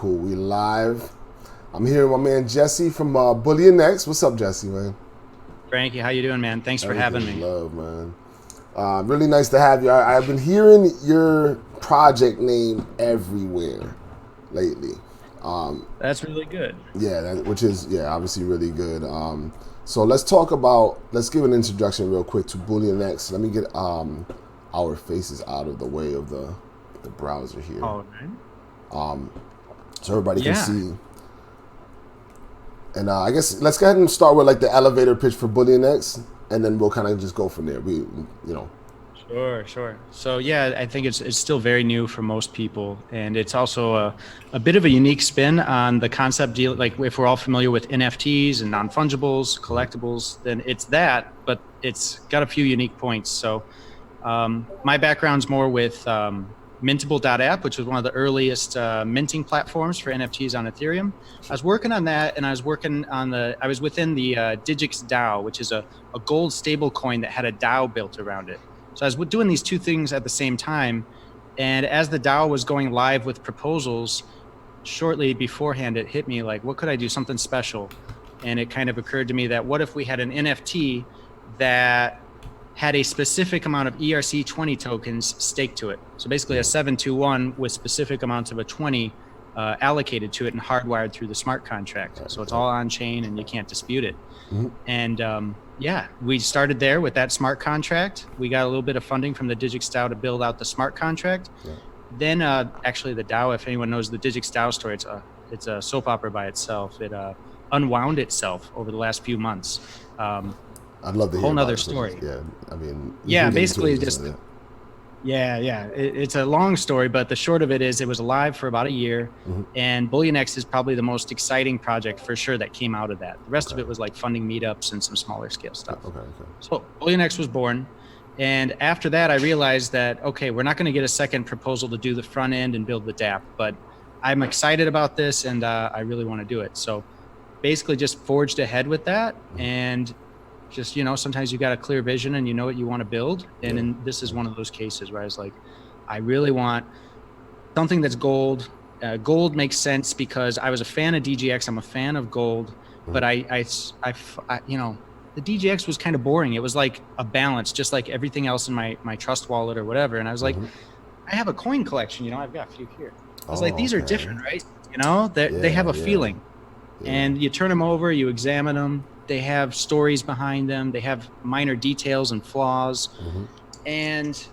cool. We live. I'm here with my man Jesse from Bully Next. What's up, Jesse, man? Franky, how you doing, man? Thanks for having me. Love, man. Really nice to have you. I've been hearing your project name everywhere lately. That's really good. Yeah, which is obviously really good. So let's give an introduction real quick to Bully Next. Let me get our faces out of the way of the browser here. All right. So everybody can see. And I guess let's go ahead and start with like the elevator pitch for Bully Next, and then we'll kind of just go from there. Sure. So yeah, I think it's still very new for most people, and it's also a bit of a unique spin on the concept deal. Like if we're all familiar with NFTs and non-fungibles, collectibles, then it's that, but it's got a few unique points. So my background's more with Mintable.app, which was one of the earliest minting platforms for NFTs on Ethereum. I was working on that, and I was within the Digix DAO, which is a gold stable coin that had a DAO built around it. So I was doing these two things at the same time, and as the DAO was going live with proposals, shortly beforehand, it hit me like, what could I do, something special? And it kind of occurred to me that what if we had an NFT that had a specific amount of ERC20 tokens staked to it. So basically a 721 with specific amounts of a 20 allocated to it and hardwired through the smart contract. So it's all on chain and you can't dispute it. Mm-hmm. And we started there with that smart contract. We got a little bit of funding from the Digix DAO to build out the smart contract. Yeah. Then actually the DAO, if anyone knows the Digix DAO story, it's a soap opera by itself. It unwound itself over the last few months. I'd love to hear whole nother story. Yeah, I mean, basically just it's a long story, but the short of it is it was alive for about a year, mm-hmm. and Bully Next is probably the most exciting project for sure that came out of that. The rest of it was like funding meetups and some smaller scale stuff. Okay. So Bully Next was born, and after that I realized that we're not going to get a second proposal to do the front end and build the dApp, but I'm excited about this and I really want to do it. So basically just forged ahead with that, mm-hmm. and just, sometimes you got a clear vision and you know what you want to build. And this is one of those cases where I was like, I really want something that's gold. Gold makes sense because I was a fan of DGX. I'm a fan of gold, but I the DGX was kind of boring. It was like a balance, just like everything else in my trust wallet or whatever. And I was like, I have a coin collection, I've got a few here. I was like, these are different, right? They have a feeling. Yeah. And you turn them over, you examine them. They have stories behind them. They have minor details and flaws. Mm-hmm. And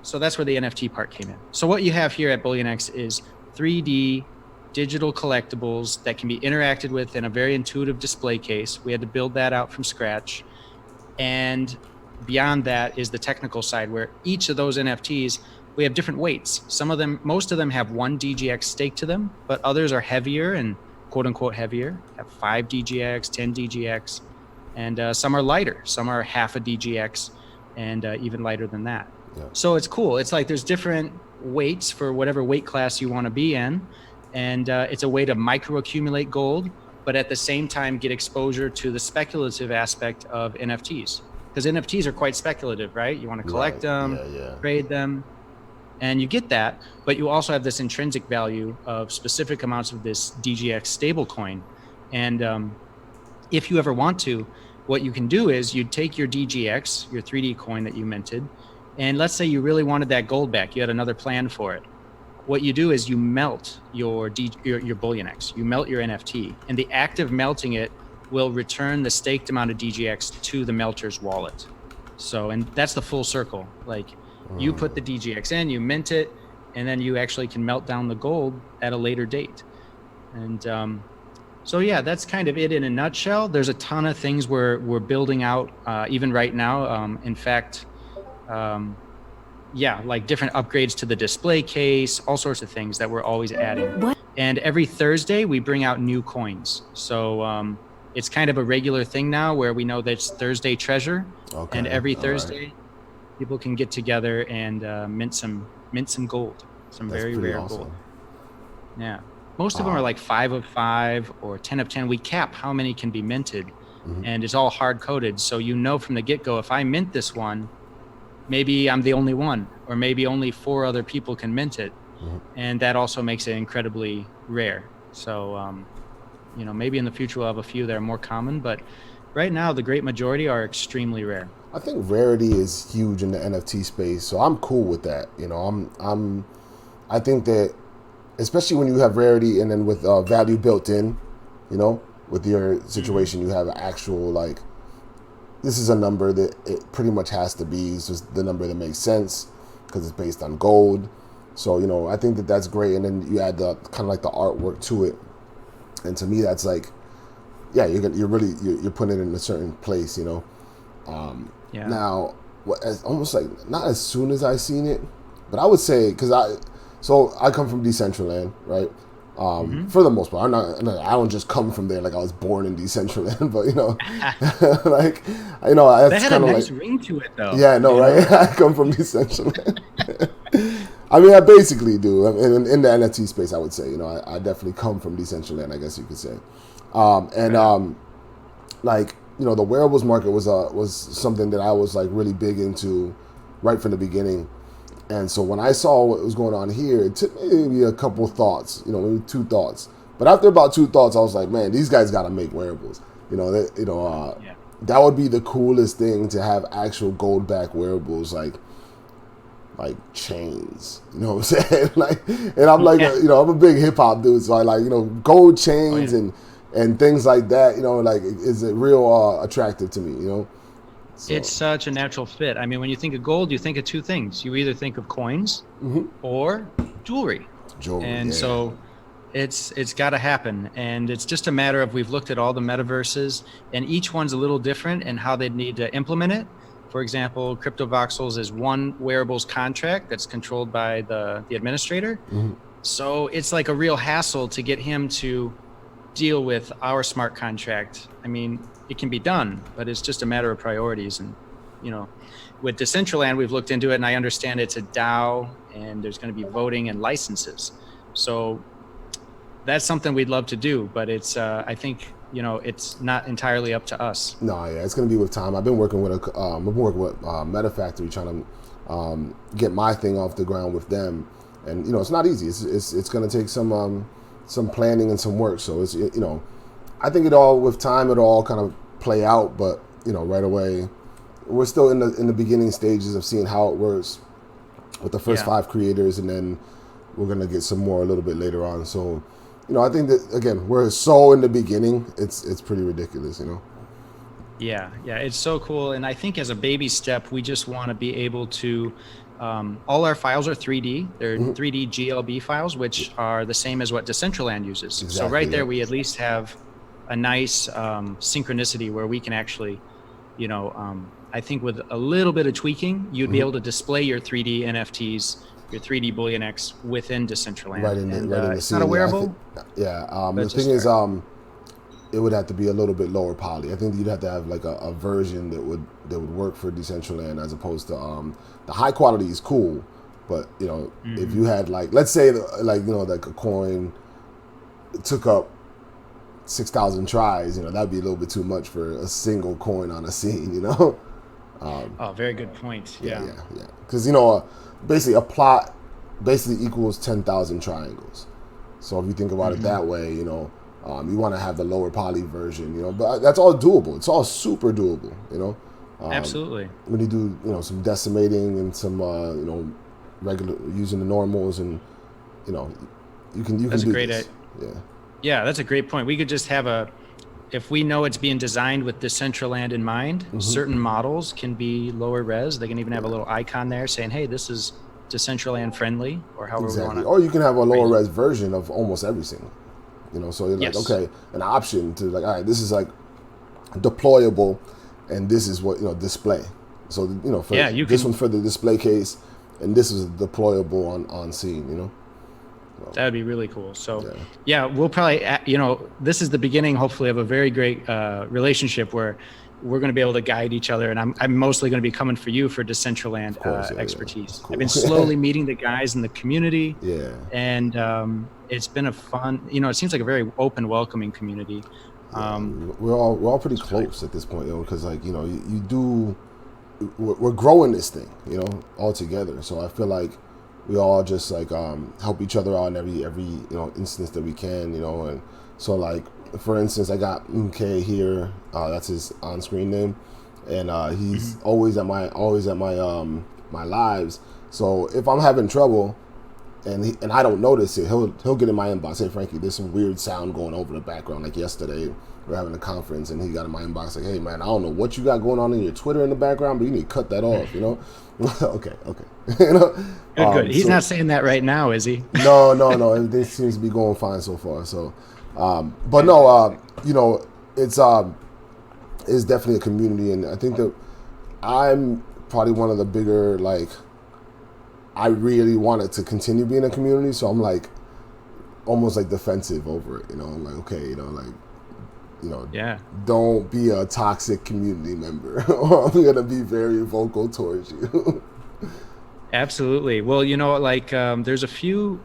so that's where the NFT part came in. So what you have here at Bully Next is 3D digital collectibles that can be interacted with in a very intuitive display case. We had to build that out from scratch. And beyond that is the technical side where each of those NFTs, we have different weights. Most of them have 1 DGX stake to them, but others are heavier and quote unquote heavier, have 5 DGX, 10 DGX, and some are lighter. Some are half a DGX and even lighter than that. Yeah. So it's cool. It's like there's different weights for whatever weight class you want to be in. And it's a way to micro accumulate gold, but at the same time get exposure to the speculative aspect of NFTs. Because NFTs are quite speculative, right? You want to collect them, trade them. And you get that, but you also have this intrinsic value of specific amounts of this DGX stablecoin. And if you ever want to, what you can do is you take your DGX, your 3D coin that you minted, and let's say you really wanted that gold back. You had another plan for it. What you do is you melt your Bully Next. You melt your NFT, and the act of melting it will return the staked amount of DGX to the melter's wallet. So, and that's the full circle. Like, you put the DGX in, you mint it, and then you actually can melt down the gold at a later date. And that's kind of it in a nutshell. There's a ton of things we're building out even right now. In fact, like different upgrades to the display case, all sorts of things that we're always adding. What? And every Thursday we bring out new coins. So it's kind of a regular thing now where we know that it's Thursday Treasure, and every Thursday people can get together and mint some gold, some very rare gold. Yeah, most of them are like 5 of 5 or 10 of 10. We cap how many can be minted, and it's all hard coded. So from the get go, if I mint this one, maybe I'm the only one, or maybe only 4 other people can mint it. and that also makes it incredibly rare. So, maybe in the future we'll have a few that are more common, but right now the great majority are extremely rare. I think rarity is huge in the NFT space, so I'm cool with that. I think that, especially when you have rarity and then with value built in, with your situation, you have actual, like, this is a number that it pretty much has to be. It's just the number that makes sense because it's based on gold. So, I think that that's great. And then you add the kind of like the artwork to it. And to me, that's like, yeah, you're putting it in a certain place, Now, almost like, not as soon as I seen it, but I would say, because I come from Decentraland, right? For the most part, I don't just come from there like I was born in Decentraland, but like, that's that had kind a of nice like ring to it, though. Yeah, no, right? I come from Decentraland. I mean, I basically do. In the NFT space, I would say, I definitely come from Decentraland, I guess you could say. Like, the wearables market was something that I was like really big into right from the beginning. And so when I saw what was going on here, it took maybe a couple thoughts, maybe 2 thoughts. But after about 2 thoughts, I was like, man, these guys got to make wearables. That would be the coolest thing, to have actual gold back wearables, like chains. You know what I'm saying? Like, and I'm like, I'm a big hip hop dude, so I like, gold chains and things like that. Like, is it real attractive to me? So. It's such a natural fit. I mean, when you think of gold, you think of 2 things. You either think of coins or jewelry. And so it's got to happen. And it's just a matter of, we've looked at all the metaverses, and each one's a little different in how they need to implement it. For example, CryptoVoxels is one wearables contract that's controlled by the administrator. So it's like a real hassle to get him to deal with our smart contract. I mean, it can be done, but it's just a matter of priorities. And, with Decentraland, we've looked into it, and I understand it's a DAO, and there's going to be voting and licenses. So that's something we'd love to do, but it's, I think, it's not entirely up to us. No, yeah, it's going to be with time. I've been working with MetaFactory, trying to get my thing off the ground with them, and it's not easy. It's going to take some planning and some work. So it's I think with time it'll all kind of play out, but right away we're still in the beginning stages of seeing how it works with the first 5 creators, and then we're going to get some more a little bit later on. So I think that, again, we're so in the beginning, it's pretty ridiculous, Yeah, it's so cool. And I think as a baby step, we just want to be able to, all our files are 3D. They're 3D GLB files, which are the same as what Decentraland uses. Exactly, so right there, we at least have a nice synchronicity where we can actually, I think with a little bit of tweaking, you'd be able to display your 3D NFTs, your 3D Bullion X within Decentraland. Right in the it's scene. Not a wearable. The thing is, it would have to be a little bit lower poly. I think you'd have to have like a version that would work for Decentraland, as opposed to the high quality is cool, but if you had, like, let's say like a coin took up 6,000 tries, that'd be a little bit too much for a single coin on a scene, Very good point. Yeah. Because basically a plot equals 10,000 triangles. So if you think about it that way, you want to have the lower poly version, but that's all doable. It's all super doable, Absolutely. When you do, some decimating and some, regular using the normals, and you can. That's do a great this. Yeah, that's a great point. We could just have if we know it's being designed with Decentraland in mind, certain models can be lower res. They can even have a little icon there saying, hey, this is Decentraland friendly, or however we want to. Or you can have a lower res version of almost everything. So you're like, okay, an option to, like, all right, this is like deployable, and this is what, display. So, this one's for the display case, and this is deployable on scene, That would be really cool. So, we'll probably, this is the beginning, hopefully, of a very great relationship where we're going to be able to guide each other. And I'm mostly going to be coming for you for Decentraland expertise. Cool. I've been slowly meeting the guys in the community. Yeah. And it's been a fun, it seems like a very open, welcoming community. We're all pretty close at this point, because we're growing this thing, all together. So I feel like we all just like help each other out in every instance that we can, and so like for instance, I got MK here, that's his on-screen name, and he's always at my my lives. So if I'm having trouble and I don't notice it, he'll get in my inbox, hey Franky, there's some weird sound going over the background. Like yesterday we're having a conference and he got in my inbox like, hey man, I don't know what you got going on in your Twitter in the background, but you need to cut that off, okay. Good. He's not saying that right now, is he? No, everything seems to be going fine so far. So but no, it's definitely a community, and I think that I'm probably one of the bigger, like, I really wanted to continue being a community, so I'm like almost like defensive over it, I'm like, okay, don't be a toxic community member or I'm gonna be very vocal towards you. Absolutely. Well, there's a few.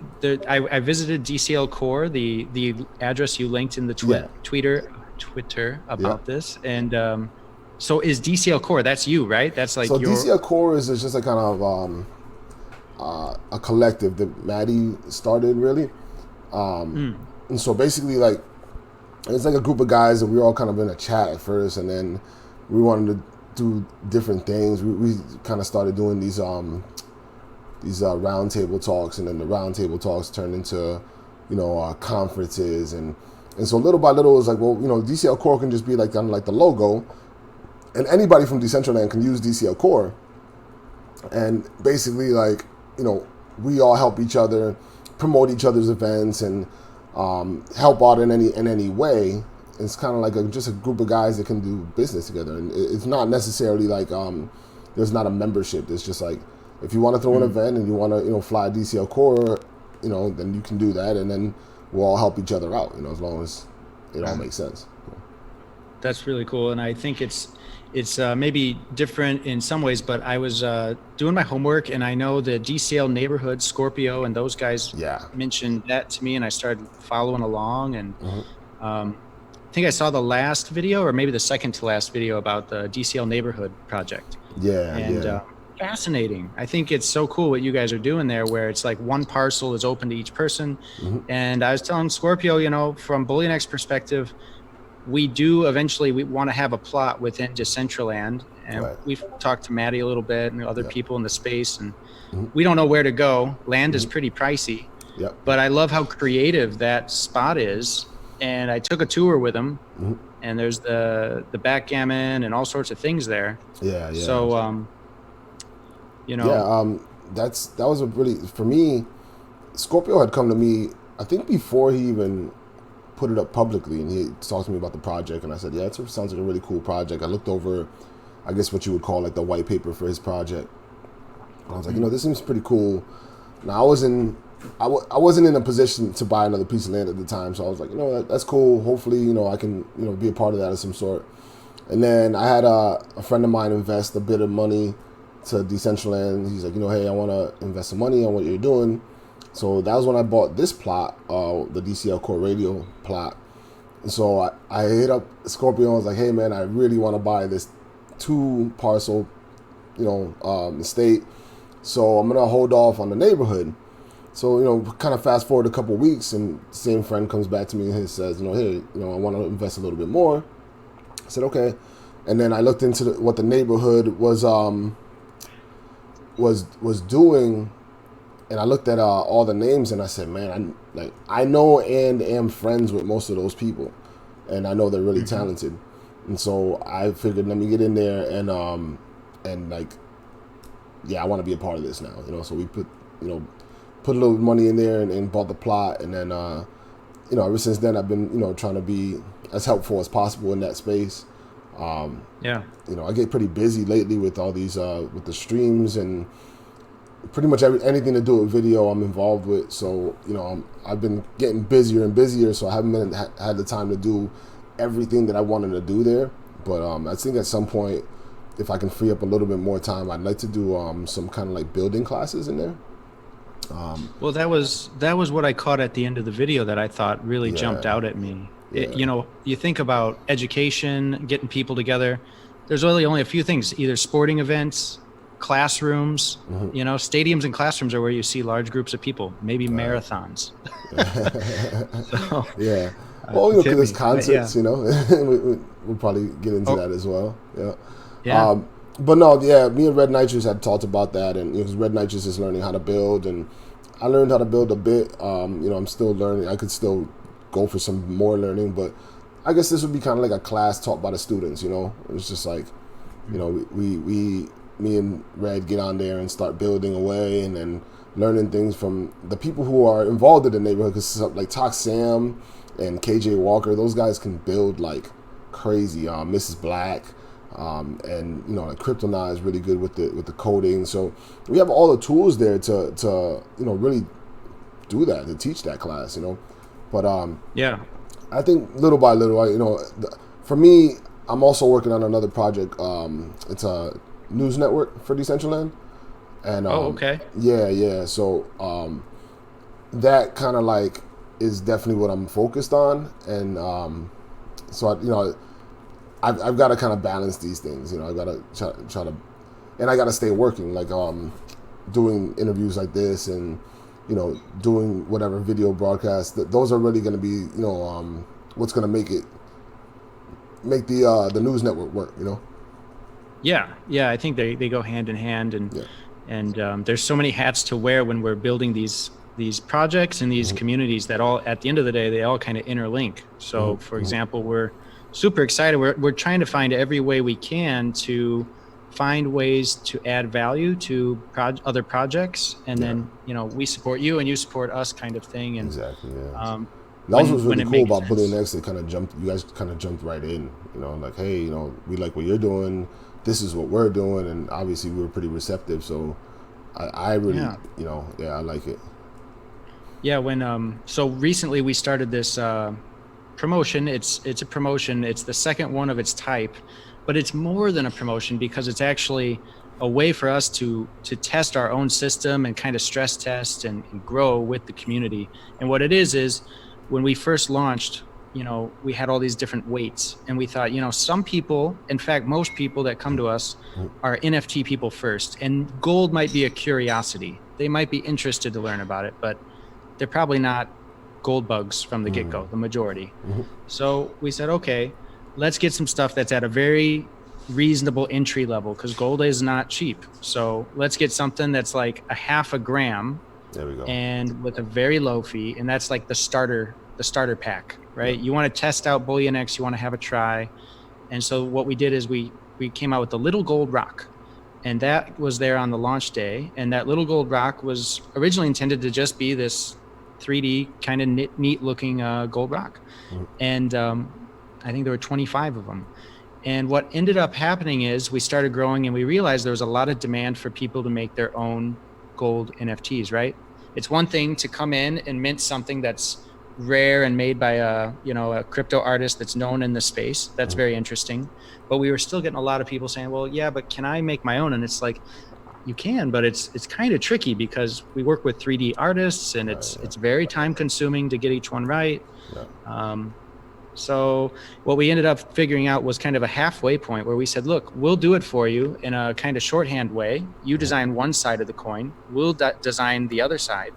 I visited DCLCore, the address you linked in the Twitter about this, and so is DCLCore? That's you, right? That's like so. DCLCore is just a kind of a collective that Maddie started, really, and so basically, like, it's like a group of guys that we were all kind of in a chat at first, and then we wanted to do different things. We kind of started doing these round table talks, and then the round table talks turned into conferences, and so little by little it was like, well, DCLCore can just be like kind of like the logo, and anybody from Decentraland can use DCLCore, and basically like we all help each other, promote each other's events, and help out in any way. It's kind of like just a group of guys that can do business together, and it's not necessarily like there's not a membership. It's just like, if you want to throw an event and you want to fly DCLCore, then you can do that, and then we'll all help each other out, as long as it all makes sense. That's really cool, and I think it's maybe different in some ways, but I was doing my homework, and I know the DCL neighborhood, Scorpio, and those guys mentioned that to me, and I started following along, and I think I saw the last video, or maybe the second to last video, about the DCL neighborhood project. Fascinating. I think it's so cool what you guys are doing there, where it's like one parcel is open to each person. And I was telling Scorpio, from BullionX perspective, we want to have a plot within Decentraland, and we've talked to Maddie a little bit and other people in the space, and we don't know where to go. Land is pretty pricey, but I love how creative that spot is, and I took a tour with him, and there's the backgammon and all sorts of things there. So that was a really, for me, Scorpio had come to me, I think before he even put it up publicly, and he talked to me about the project, and I said, it sounds like a really cool project. I looked over, I guess what you would call like the white paper for his project, and I was like, this seems pretty cool. Now I wasn't in a position to buy another piece of land at the time, so I was like, that's cool. Hopefully, I can be a part of that of some sort. And then I had a friend of mine invest a bit of money to Decentraland. He's like, hey, I want to invest some money on what you're doing. So that was when I bought this plot, the DCLCore Radio plot. And so I hit up Scorpio and was like, hey man, I really want to buy this 2 parcel, estate. So I'm gonna hold off on the neighborhood. So kind of fast forward a couple of weeks, and the same friend comes back to me and says, hey, I want to invest a little bit more. I said okay, and then I looked into what the neighborhood was doing. And I looked at all the names, and I said, man, I know and am friends with most of those people, and I know they're really talented. And so I figured, let me get in there and I want to be a part of this now. So we put a little money in there and bought the plot, and then ever since then I've been trying to be as helpful as possible in that space. I get pretty busy lately with all these with the streams and pretty much anything to do with video I'm involved with. So I've been getting busier and busier, so I haven't had the time to do everything that I wanted to do there. But I think at some point, if I can free up a little bit more time, I'd like to do some kind of like building classes in there. Well, that was what I caught at the end of the video that I thought really jumped out at me. You think about education, getting people together. There's really only a few things: either sporting events, classrooms, stadiums and classrooms are where you see large groups of people, maybe marathons. So, yeah. Well, because there's concerts, we'll probably get into that as well. Yeah. Yeah. But no, me and Red Nitrous had talked about that, and because Red Nitrous is learning how to build, and I learned how to build a bit. I'm still learning. I could still go for some more learning, but I guess this would be kind of like a class taught by the students. It's just like, me and Red get on there and start building away, and then learning things from the people who are involved in the neighborhood. Because like Talk Sam and KJ Walker, those guys can build like crazy. Mrs. Black. And like Kryptonite is really good with the coding, so we have all the tools there to really do that, to teach that class, but I think little by little, for me, I'm also working on another project. It's a news network for Decentraland, and so that kind of like is definitely what I'm focused on, and so I've got to kind of balance these things, I've got to try to, and I got to stay working, like doing interviews like this, and doing whatever video broadcasts. Those are really going to be, what's going to make the news network work, Yeah, I think they go hand in hand, and there's so many hats to wear when we're building these projects and these communities that all, at the end of the day, they all kind of interlink. So, for example, we're super excited. We're trying to find every way we can to find ways to add value to other projects, and then we support you and you support us, kind of thing. And exactly. Yeah. That was really cool about Bully Next. You guys kind of jumped right in. Like, hey, we like what you're doing. This is what we're doing, and obviously we were pretty receptive. So I really, I like it. Yeah. When so recently we started this promotion. It's a promotion. It's the second one of its type, but it's more than a promotion because it's actually a way for us to test our own system and kind of stress test and grow with the community. And what it is when we first launched, we had all these different weights, and we thought, some people, in fact, most people that come to us are NFT people first, and gold might be a curiosity. They might be interested to learn about it, but they're probably not gold bugs from the get-go, the majority. So we said, okay, let's get some stuff that's at a very reasonable entry level, because gold is not cheap. So let's get something that's like a half a gram, there we go, and with a very low fee, and that's like the starter pack, right? You want to test out Bullion X, you want to have a try. And so what we did is we came out with the little gold rock, and that was there on the launch day. And that little gold rock was originally intended to just be this 3D kind of neat looking gold rock. And I think there were 25 of them. And what ended up happening is we started growing, and we realized there was a lot of demand for people to make their own gold NFTs, right? It's one thing to come in and mint something that's rare and made by a crypto artist that's known in the space. That's very interesting. But we were still getting a lot of people saying, well, yeah, but can I make my own? And it's like, you can, but it's kind of tricky because we work with 3D artists, and it's very time consuming to get each one right. So what we ended up figuring out was kind of a halfway point where we said, look, we'll do it for you in a kind of shorthand way. You design one side of the coin, we'll design the other side,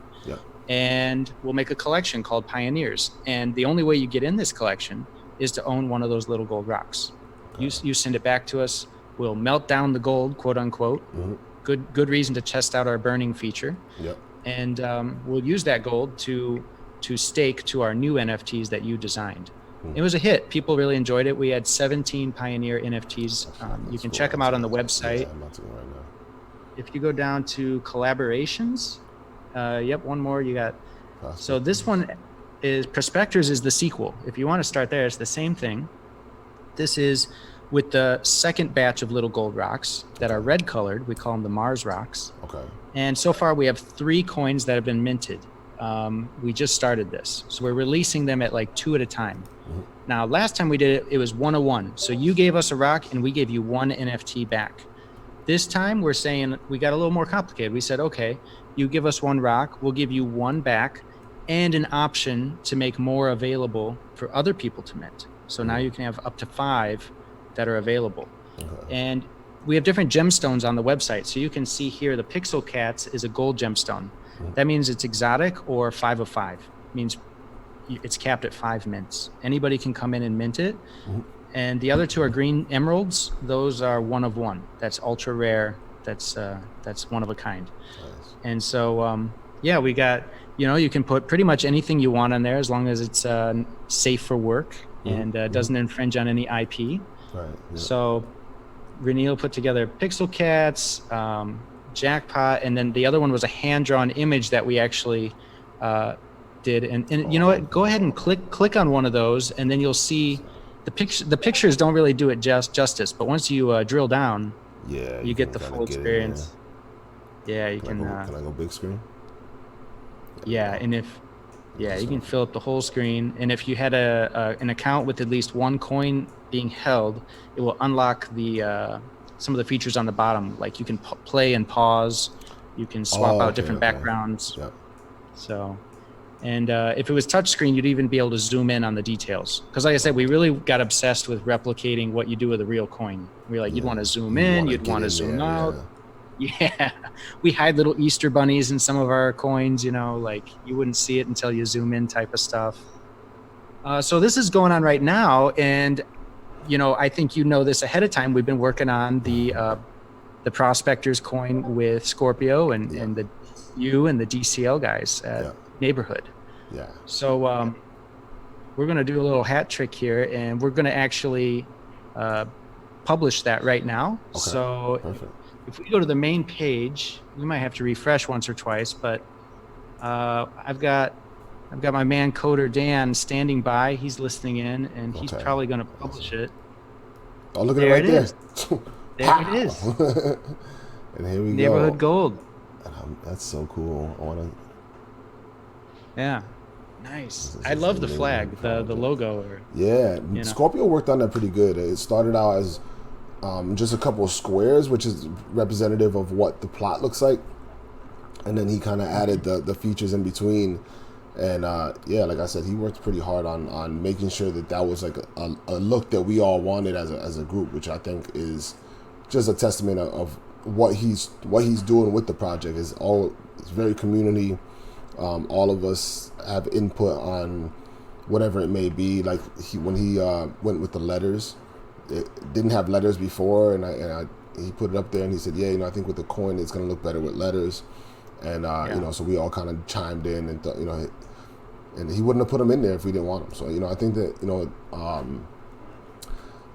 and we'll make a collection called Pioneers. And the only way you get in this collection is to own one of those little gold rocks. You send it back to us, we'll melt down the gold, quote unquote. Good reason to test out our burning feature. And we'll use that gold to stake to our new NFTs that you designed. It was a hit. People really enjoyed it. We had 17 Pioneer NFTs. You can check them out on the website. I'm not doing right now. If you go down to collaborations, one more you got. So this one is Prospectors is the sequel. If you want to start there, it's the same thing. This is with the second batch of little gold rocks that are red colored. We call them the Mars rocks. Okay. And so far we have 3 coins that have been minted. We just started this. So we're releasing them at like 2 at a time. Now, last time we did it, it was 101. So you gave us a rock and we gave you 1 NFT back. This time we're saying we got a little more complicated. We said, okay, you give us 1 rock, we'll give you 1 back and an option to make more available for other people to mint. So now you can have up to 5 that are available. And we have different gemstones on the website. So you can see here the Pixel Cats is a gold gemstone. That means it's exotic or 5 of 5. It means it's capped at 5 mints. Anybody can come in and mint it. And the other 2 are green emeralds. Those are 1 of 1. That's ultra rare. That's one of a kind. Nice. And so, we got, you can put pretty much anything you want on there as long as it's safe for work and doesn't infringe on any IP. Right. Yeah. So Reneel put together Pixel Cats, Jackpot, and then the other one was a hand-drawn image that we actually did. And you know what? Go ahead and click on one of those, and then you'll see the picture. The pictures don't really do it justice, but once you drill down, you get the full experience. You can. Can I go big screen? Yeah, and you can fill up the whole screen. And if you had an account with at least 1 coin being held, it will unlock the some of the features on the bottom, like you can play and pause, you can swap out different backgrounds. Yep. So, and if it was touchscreen, you'd even be able to zoom in on the details. Because like I said, we really got obsessed with replicating what you do with a real coin. We're like, you'd want to zoom in, you'd want to zoom out. Yeah, we hide little Easter bunnies in some of our coins, like you wouldn't see it until you zoom in type of stuff. So this is going on right now, and I think this ahead of time. We've been working on the Prospector's coin with Scorpio and the DCL guys at Neighborhood. Yeah. So we're going to do a little hat trick here, and we're going to actually publish that right now. Okay. So perfect. If we go to the main page, you might have to refresh once or twice, but I've got my man Coder Dan standing by. He's listening in, and he's probably going to publish it. Oh, look at it right there. There it is. And here we Neighborhood go. Gold. That's so cool. I want to. Yeah. Nice. I love the flag, the logo. Scorpio worked on that pretty good. It started out as just a couple of squares, which is representative of what the plot looks like. And then he kind of added the features in between. And like I said, he worked pretty hard on making sure that was like a look that we all wanted as a group, which I think is just a testament of what he's doing with the project. It's very community. All of us have input on whatever it may be. Like when he went with the letters, it didn't have letters before, and he put it up there and he said, I think with the coin it's gonna look better with letters. And so we all kind of chimed in and and he wouldn't have put them in there if we didn't want them. So I think that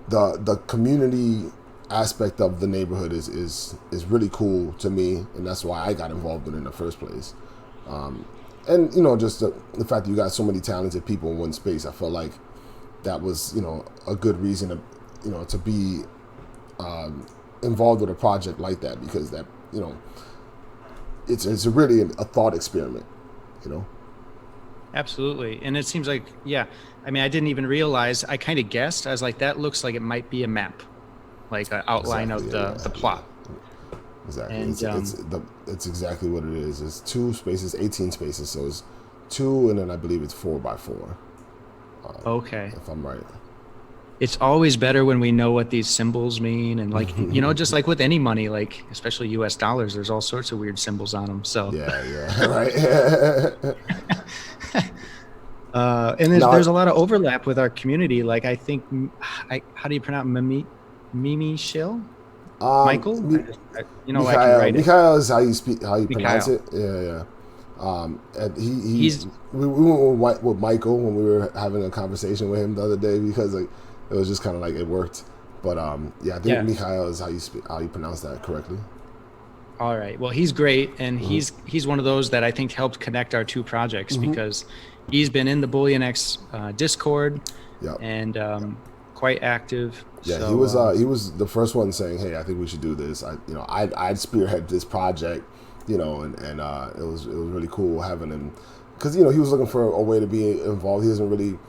the community aspect of the neighborhood is really cool to me, and that's why I got involved in the first place. And just the fact that you got so many talented people in one space, I felt like that was a good reason to be involved with a project like that, because that it's really a thought experiment, Absolutely. And it seems like, I didn't even realize, I kind of guessed. I was like, that looks like it might be a map, like an outline of the plot. Exactly. And it's exactly what it is. It's 2 spaces, 18 spaces. So it's 2, and then I believe it's 4x4. Okay. If I'm right. It's always better when we know what these symbols mean, and like just like with any money, like especially U.S. dollars, there's all sorts of weird symbols on them. So right. And there's a lot of overlap with our community. Like I think, how do you pronounce Mimi Shill? Michael? I can write it. Mikhail is how you pronounce it. Yeah. And we went with Michael when we were having a conversation with him the other day, because like it was just kind of like it worked. But I think Mikhail is how you pronounce that correctly. All right. Well, he's great, and he's one of those that I think helped connect our 2 projects, because he's been in the BullionX Discord and quite active. Yeah, so, he was the first one saying, "Hey, I think we should do this." I'd spearhead this project, and it was really cool having him, because he was looking for a way to be involved. He doesn't really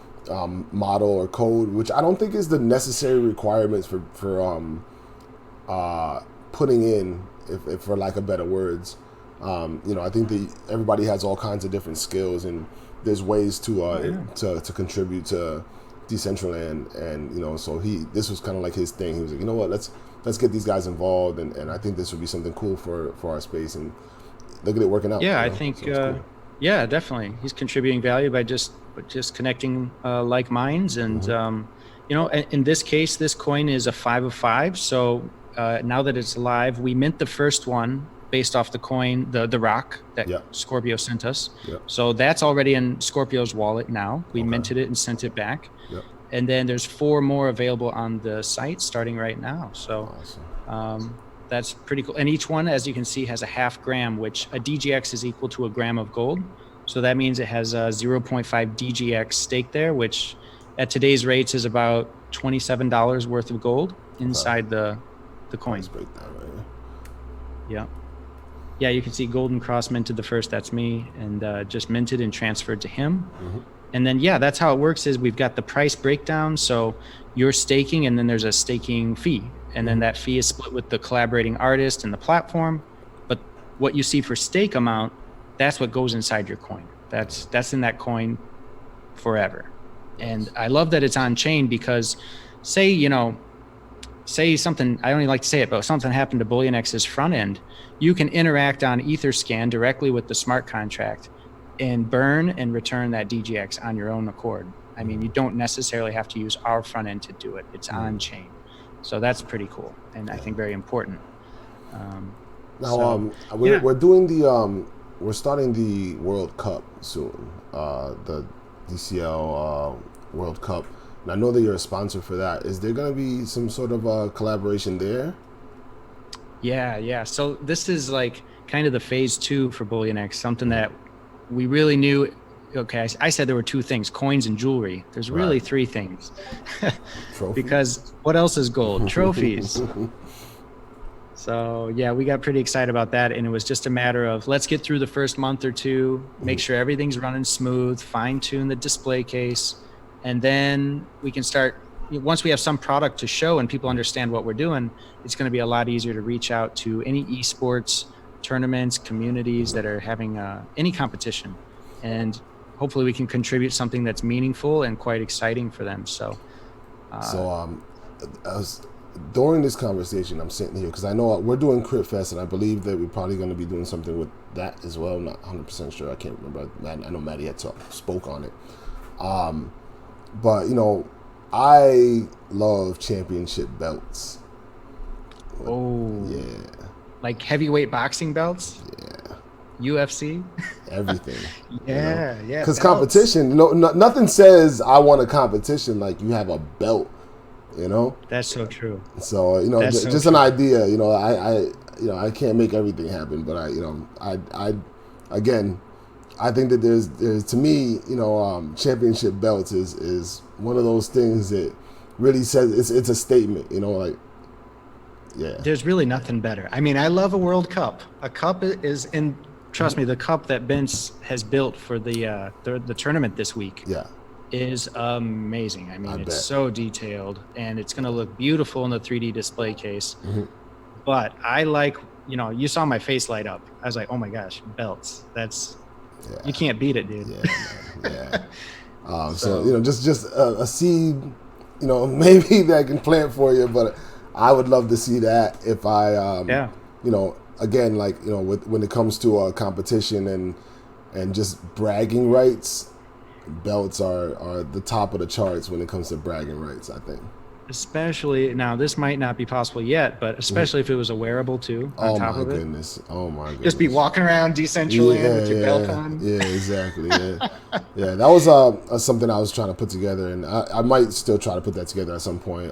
model or code, which I don't think is the necessary requirements for putting in, if for lack of better words. I think that everybody has all kinds of different skills, and there's ways to contribute to Decentraland, and so this was kind of like his thing. He was like, you know what, let's get these guys involved, and I think this would be something cool for our space, and look at it working out. Yeah, I think cool. Yeah, definitely, he's contributing value by just connecting like minds, and in this case, this coin is a 5 of 5. So now that it's live, we mint the first one based off the coin, the rock that Scorpio sent us. So that's already in Scorpio's wallet now. We minted it and sent it back. And then there's 4 more available on the site starting right now. So that's pretty cool. And each one, as you can see, has a 0.5 gram, which a DGX is equal to a gram of gold. So that means it has a 0.5 DGX stake there, which at today's rates is about $27 worth of gold inside the coin. Yeah, you can see Golden Cross minted the first. That's me, and just minted and transferred to him. And then, that's how it works is we've got the price breakdown. So you're staking, and then there's a staking fee. And then that fee is split with the collaborating artist and the platform. But what you see for stake amount, that's what goes inside your coin. That's in that coin forever. And I love that it's on chain because say something, I don't even like to say it, but something happened to BullionX's front end, you can interact on Etherscan directly with the smart contract and burn and return that DGX on your own accord. I mean, you don't necessarily have to use our front end to do it. It's on chain. So that's pretty cool, and I think very important. We're doing we're starting the World Cup soon, the DCL World Cup. And I know that you're a sponsor for that. Is there going to be some sort of collaboration there? Yeah. So this is like kind of the phase 2 for BullionX, something that we really knew. Okay, I said there were 2 things, coins and jewelry. There's really 3 things. Because what else is gold? Trophies. So we got pretty excited about that, and it was just a matter of let's get through the first month or 2, make sure everything's running smooth, fine-tune the display case, and then we can start. Once we have some product to show and people understand what we're doing, it's going to be a lot easier to reach out to any esports tournaments, communities that are having any competition, and hopefully we can contribute something that's meaningful and quite exciting for them. During this conversation, I'm sitting here because I know we're doing Crypt Fest, and I believe that we're probably going to be doing something with that as well. I'm not 100% sure. I can't remember. I know Maddie had spoke on it. But I love championship belts. Oh yeah, like heavyweight boxing belts. Yeah, UFC. Everything. Yeah. Because competition. Nothing says I want a competition like you have a belt. That's so true. So just an idea. I can't make everything happen, but I think that there's to me, championship belts is one of those things that really says it's a statement. There's really nothing better. I mean, I love a World Cup. A cup is in. Trust me, the cup that Vince has built for the tournament this week. Is amazing. I mean, it's so detailed, and it's going to look beautiful in the 3D display case. But I like, you saw my face light up. I was like, oh my gosh, belts. You can't beat it, dude. So just a seed, maybe that I can plant for you, but I would love to see that if I, again, when it comes to a competition and just bragging rights, belts are the top of the charts when it comes to bragging rights, I think. Especially now, this might not be possible yet, but especially if it was a wearable too. Oh my goodness! Just be walking around Decentraland with your belt on. Yeah, exactly. Yeah, that was something I was trying to put together, and I might still try to put that together at some point.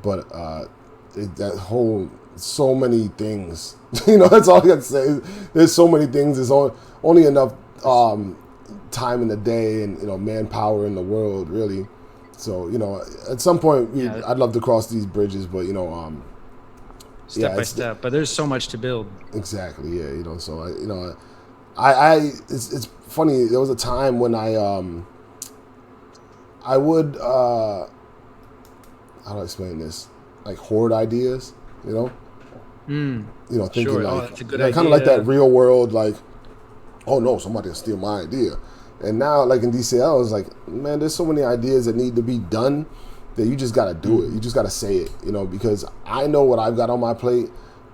But that whole so many things. That's all I got to say. There's so many things. There's only enough time in the day and manpower in the world, really. So at some point I'd love to cross these bridges, but step by step. But there's so much to build. Exactly. Yeah. So it's funny. There was a time when I would how do I explain this? Like hoard ideas. Thinking sure. like That's a good idea. Kind of like that real world. Like, oh no, somebody will steal my idea. And now, like in DCL, it's like, man, there's so many ideas that need to be done that you just got to do it. You just got to say it, you know, because I know what I've got on my plate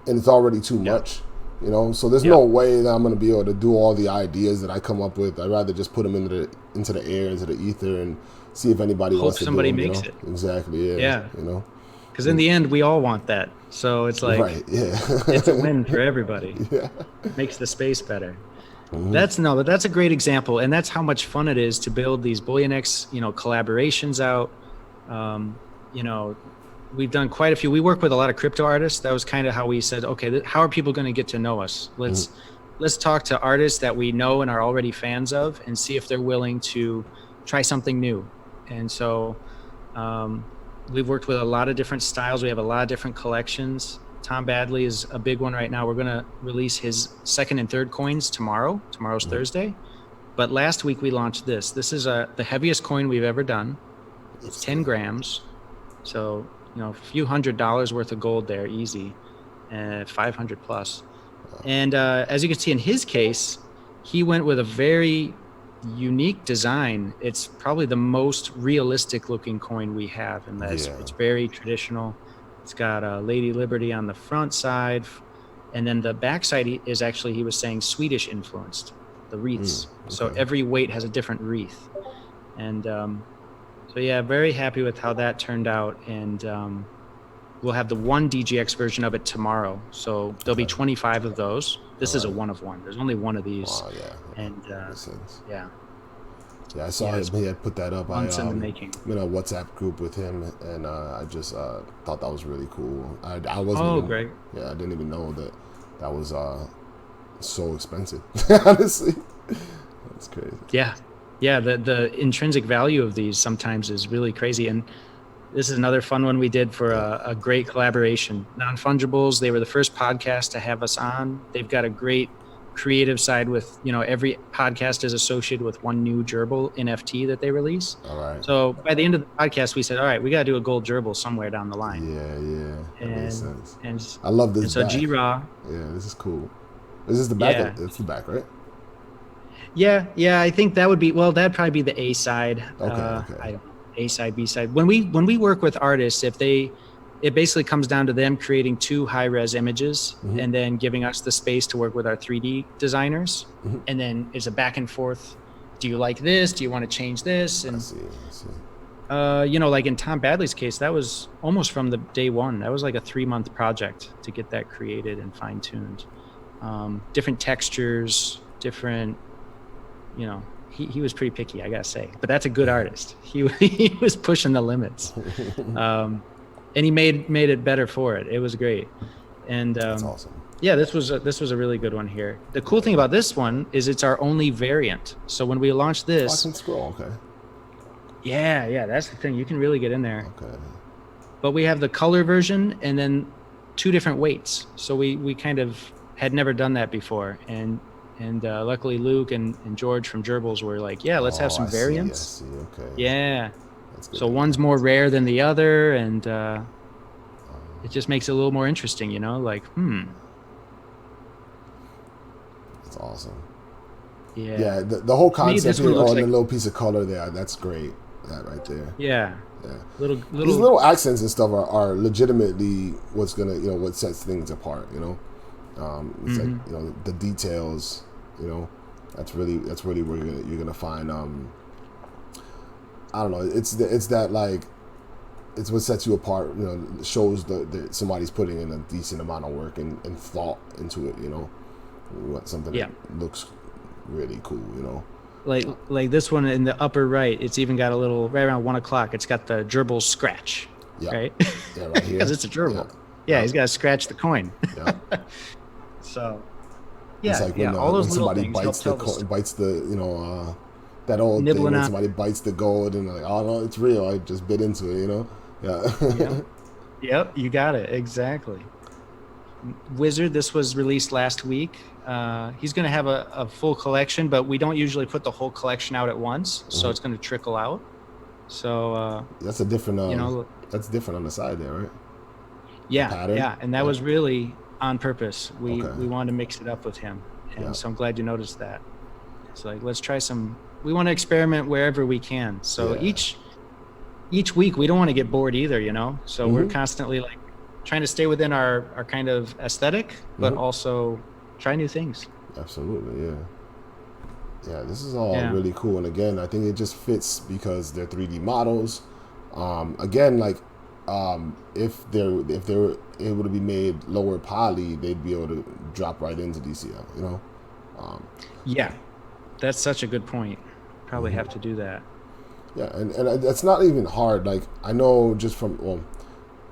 and it's already too much, you know. So there's no way that I'm going to be able to do all the ideas that I come up with. I'd rather just put them into the air, into the ether, and see if anybody wants to do them. Hope somebody makes it. Exactly, yeah. You know. Because in the end, we all want that. So it's like, right, yeah. It's a win for everybody. Yeah. Makes the space better. That's a great example. And that's how much fun it is to build these BullionX, you know, collaborations out. You know, we've done quite a few. We work with a lot of crypto artists. That was kind of how we said, okay, how are people going to get to know us? Let's talk to artists that we know and are already fans of and see if they're willing to try something new. And so, we've worked with a lot of different styles. We have a lot of different collections. Tom Badley is a big one right now. We're going to release his second and third coins tomorrow. Tomorrow's Thursday. But last week we launched this. This is the heaviest coin we've ever done. It's 10 grams. So, you know, a few $100s worth of gold there, easy. 500 plus. And as you can see in his case, he went with a very unique design. It's probably the most realistic looking coin we have, and that's it's very traditional. It's got Lady Liberty on the front side, and then the back side is actually, he was saying, Swedish influenced, the wreaths. So every weight has a different wreath. And so yeah, very happy with how that turned out. And we'll have the 1 DGX version of it tomorrow. So there'll be 25 of those. This is a one of one. There's only one of these. Wow, yeah. And yeah. Yeah, I saw him. He had put that up. Months in the making. In a WhatsApp group with him, and I just thought that was really cool. I wasn't. Oh, great. Yeah, I didn't even know that was so expensive. Honestly, that's crazy. Yeah, yeah. The intrinsic value of these sometimes is really crazy, and this is another fun one we did for a great collaboration. Non-Fungibles. They were the first podcast to have us on. They've got a great creative side with, you know, every podcast is associated with one new gerbil NFT that they release. All right. So by the end of the podcast, we said, all right, we got to do a gold gerbil somewhere down the line. Yeah. That makes sense. And I love this. So G-Raw. Yeah, this is cool. Is this the back? Yeah. It's the back, right? Yeah. I think that would be, well, that'd probably be the A side. Okay. I don't know, A side, B side. When we work with artists, it basically comes down to them creating 2 high-res images and then giving us the space to work with our 3D designers. And then it's a back and forth. Do you like this? Do you want to change this? And, I see. you know, like in Tom Badley's case, that was almost from the day one. That was like a 3-month project to get that created and fine-tuned. Different textures, different, you know, he was pretty picky, I gotta say. But that's a good artist. He was pushing the limits. And he made it better for it. It was great. And that's awesome. Yeah, this was a really good one here. The cool thing about this one is it's our only variant. So when we launched this, I can scroll. Okay. Yeah, that's the thing. You can really get in there. Okay. But we have the color version and then 2 different weights. So we kind of had never done that before. And luckily Luke and George from Gerbils were like, yeah, let's have some variants. I see. Okay. Yeah. So one's more rare than the other, and it just makes it a little more interesting, you know, like, That's awesome. Yeah. The whole concept here on like, the little piece of color there, that's great. That right there. Yeah. These little accents and stuff are legitimately what's gonna, you know, what sets things apart, you know. It's like, you know, the details, you know, that's really where you're gonna find I don't know. It's that, like, it's what sets you apart. You know, shows that somebody's putting in a decent amount of work and thought into it. You know, you want something that looks really cool. You know, like this one in the upper right. It's even got a little right around 1 o'clock. It's got the gerbil scratch. Right. Yeah, right here. Because it's a gerbil. Yeah, he's got to scratch the coin. Yeah. So. Yeah, it's like when, all those when somebody little bites the you know. That old thing when somebody bites the gold and like, oh no, it's real. I just bit into it, you know? Yeah. Yep, you got it. Exactly. Wizard, this was released last week. He's going to have a full collection, but we don't usually put the whole collection out at once, so it's going to trickle out. So that's a different, that's different on the side there, right? Yeah, and that was really on purpose. We wanted to mix it up with him, and so I'm glad you noticed that. It's like, let's try some we want to experiment wherever we can. So Yeah. each week we don't want to get bored either, you know? So we're constantly like trying to stay within our kind of aesthetic, but also try new things. Absolutely. Yeah. Yeah, this is all really cool. And again, I think it just fits because they're 3D models. Again, like if they were able to be made lower poly, they'd be able to drop right into DCL, you know? Yeah, that's such a good point. Probably have to do that. Yeah, and that's not even hard. Like, I know just from, well,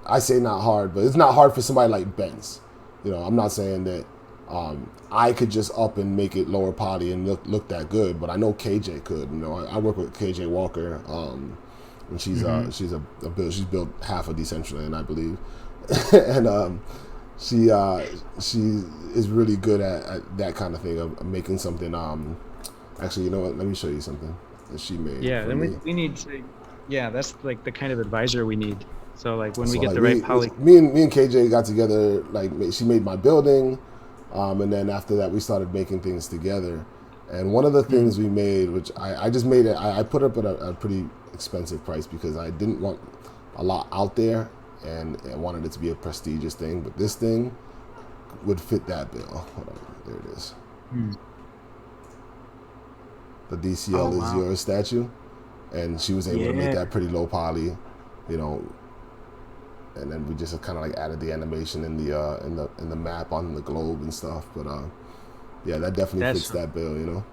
I say not hard, but it's not hard for somebody like Benz. You know, I'm not saying that I could just up and make it lower poly and look that good, but I know KJ could. You know, I work with KJ Walker, and she's she's built half of Decentraland, I believe, and she is really good at that kind of thing of making something. Actually, you know what? Let me show you something that she made. Yeah, then we need to. Yeah, that's like the kind of advisor we need. So like when we get the right poly. Me and KJ got together. Like, she made my building, and then after that we started making things together. And one of the things we made, which I just made it, I put up at a pretty expensive price because I didn't want a lot out there, and I wanted it to be a prestigious thing. But this thing would fit that bill. Hold on, there it is. The DCL is yours statue, and she was able to make that pretty low poly, you know. And then we just kind of like added the animation in the map on the globe and stuff. But yeah, that definitely fits that bill, you know.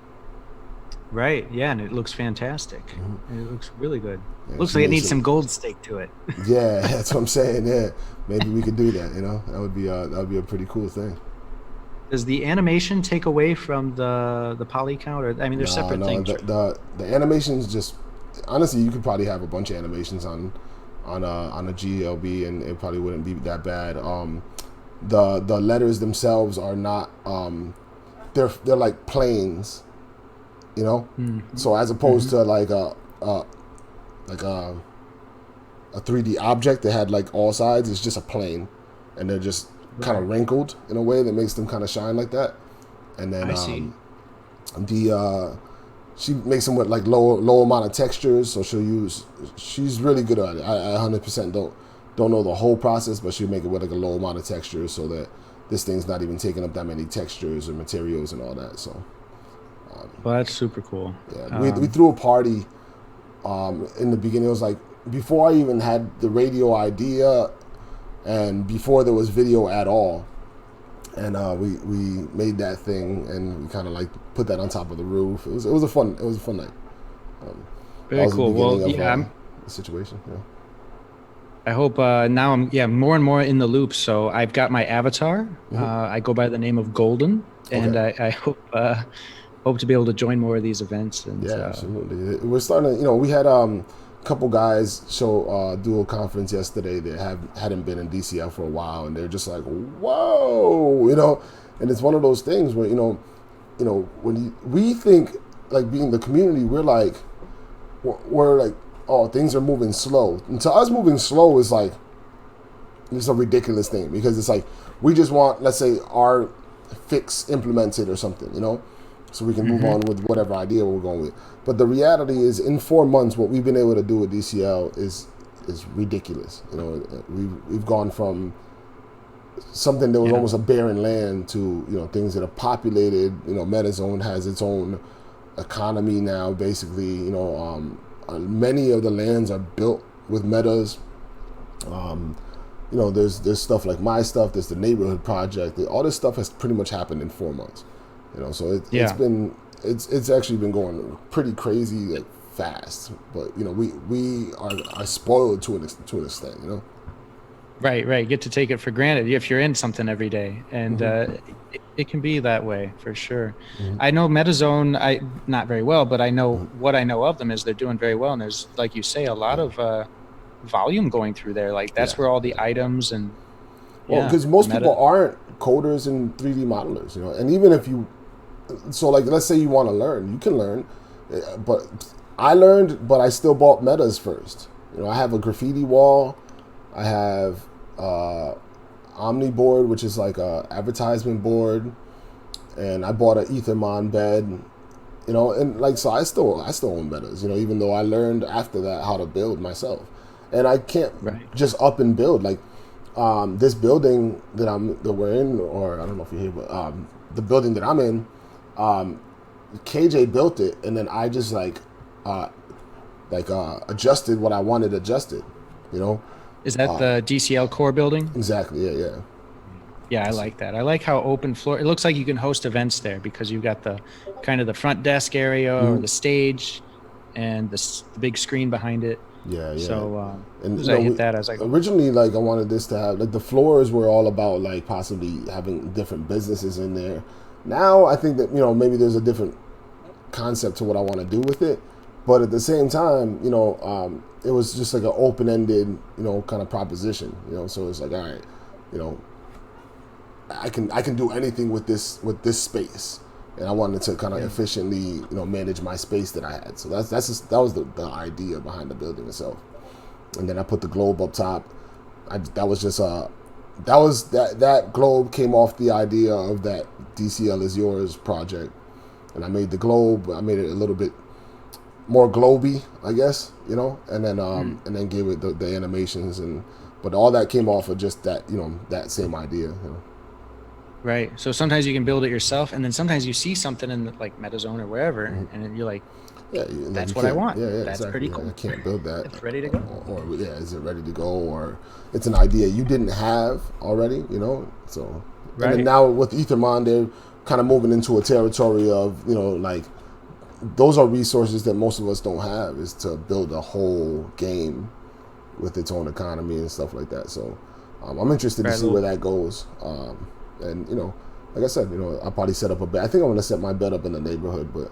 Right. Yeah, and it looks fantastic. It looks really good. Yeah, looks like it needs some gold stake to it. Yeah, that's what I'm saying. Yeah, maybe we could do that. You know, that would be a pretty cool thing. Does the animation take away from the poly count, or I mean, they're separate things? The animations just, honestly, you could probably have a bunch of animations on a GLB, and it probably wouldn't be that bad. The letters themselves are not. They're like planes, you know. So as opposed to like a 3D object that had like all sides, it's just a plane, and they're just kind of wrinkled in a way that makes them kind of shine like that. And then she makes them with like low amount of textures, so she's really good at it. I 100% don't know the whole process, but she'll make it with like a low amount of textures so that this thing's not even taking up that many textures or materials and all that. So well, that's super cool. Yeah, we threw a party in the beginning. It was like before I even had the radio idea and before there was video at all. And we made that thing, and we kind of like put that on top of the roof. It was a fun night. Very cool. Well, the situation. Yeah. I hope now I'm more and more in the loop. So I've got my avatar. I go by the name of Golden, and I hope to be able to join more of these events. And, yeah, absolutely. We're starting to, you know, we had couple guys show dual conference yesterday that hadn't been in DCL for a while, and they're just like, whoa, you know. And it's one of those things where you know when we think like being the community, we're like oh, things are moving slow, and to us moving slow is like it's a ridiculous thing because it's like we just want, let's say, our fix implemented or something, you know, so we can move on with whatever idea we're going with. But the reality is, in 4 months, what we've been able to do with DCL is ridiculous. You know, we've gone from something that was almost a barren land to, you know, things that are populated. You know, MetaZone has its own economy now, basically. You know, many of the lands are built with metas. You know, there's stuff like my stuff. There's the neighborhood project. All this stuff has pretty much happened in 4 months. You know, so it's actually been going pretty crazy, like fast. But you know, we are spoiled to an extent. You know. Right. Get to take it for granted if you're in something every day, and it can be that way for sure. I know MetaZone, not very well, but I know what I know of them is they're doing very well, and there's, like you say, a lot of volume going through there. Like that's where all the items and because most people aren't coders and 3D modelers, you know, and even if you. So, like, let's say you want to learn, you can learn, but I learned, but I still bought metas first. You know, I have a graffiti wall, I have Omni board, which is like a advertisement board, and I bought an Ethermon bed, you know, and like, so I still own metas, you know, even though I learned after that how to build myself, and I can't just up and build like this building that we're in, or I don't know if you're here, but the building that I'm in, KJ built it, and then I just adjusted what I wanted adjusted, you know. Is that the DCLCore building? Exactly. Yeah. Yeah, I like that. I like how open floor. It looks like you can host events there because you've got the kind of the front desk area or the stage, and the big screen behind it. Yeah. So and as I hit that, I was like, originally, like I wanted this to have like the floors were all about like possibly having different businesses in there. Now I think that, you know, maybe there's a different concept to what I want to do with it, but at the same time, you know, it was just like an open-ended, you know, kind of proposition, you know. So it's like, all right, you know, I can do anything with this space, and I wanted to kind of efficiently, you know, manage my space that I had. So that was the idea behind the building itself. And then I put the globe up top. That globe came off the idea of that DCL is yours project, and I made the globe. I made it a little bit more globy, I guess, you know, and then gave it the animations, but all that came off of just that, you know, that same idea, you know. Right. So sometimes you can build it yourself, and then sometimes you see something in the, like MetaZone or wherever, and then you're like, that's what I want. Yeah, that's exactly. pretty cool. I can't build that. It's ready to go. Or is it ready to go? Or it's an idea you didn't have already, you know? So, and then now with Ethermon, they're kind of moving into a territory of, you know, like, those are resources that most of us don't have, is to build a whole game with its own economy and stuff like that. So I'm interested to see where that goes. And, you know, like I said, you know, I'll probably set up a bed. I think I'm going to set my bed up in the neighborhood, but